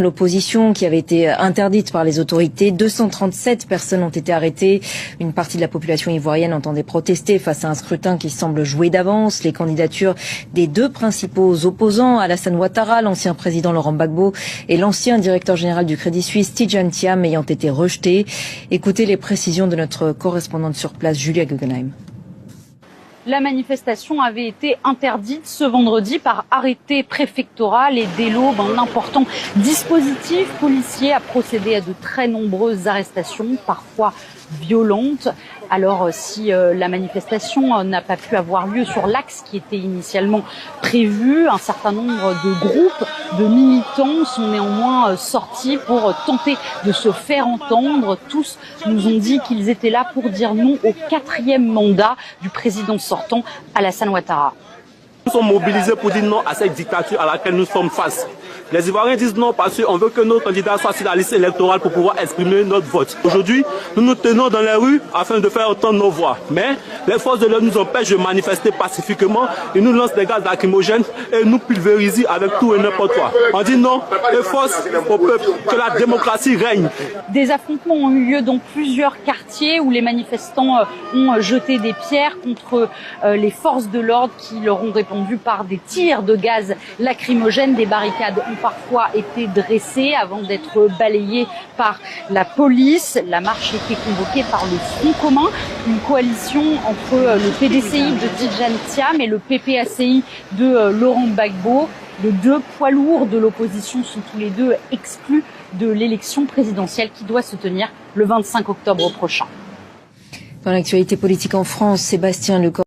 L'opposition qui avait été interdite par les autorités, 237 personnes ont été arrêtées. Une partie de la population ivoirienne entendait protester face à un scrutin qui semble joué d'avance. Les candidatures des deux principaux opposants, Alassane Ouattara, l'ancien président Laurent Gbagbo, et l'ancien directeur général du Crédit Suisse, Tidjane Thiam, ayant été rejetées. Écoutez les précisions de notre correspondante sur place, Julia Guggenheim. La manifestation avait été interdite ce vendredi par arrêté préfectoral et dès l'aube, un important dispositif policier a procédé à de très nombreuses arrestations, parfois violentes. Alors si la manifestation n'a pas pu avoir lieu sur l'axe qui était initialement prévu, un certain nombre de groupes de militants sont néanmoins sortis pour tenter de se faire entendre. Tous nous ont dit qu'ils étaient là pour dire non au 4e mandat du président sortant Alassane Ouattara. Nous sommes mobilisés pour dire non à cette dictature à laquelle nous sommes face. Les Ivoiriens disent non parce qu'on veut que nos candidats soient sur la liste électorale pour pouvoir exprimer notre vote. Aujourd'hui, nous nous tenons dans les rues afin de faire entendre nos voix. Mais les forces de l'ordre nous empêchent de manifester pacifiquement. Ils nous lancent des gaz lacrymogènes et nous pulvérisent avec tout et n'importe quoi. On dit non et force au peuple, que la démocratie règne. Des affrontements ont eu lieu dans plusieurs quartiers où les manifestants ont jeté des pierres contre les forces de l'ordre qui leur ont répondu par des tirs de gaz lacrymogènes. Des barricades ont parfois été dressées avant d'être balayées par la police. La marche était convoquée par le Front commun, une coalition entre le PDCI de Tidjane Thiam et le PPACI de Laurent Gbagbo. Les deux poids lourds de l'opposition sont tous les deux exclus de l'élection présidentielle qui doit se tenir le 25 octobre prochain. Dans l'actualité politique en France, Sébastien Lecornu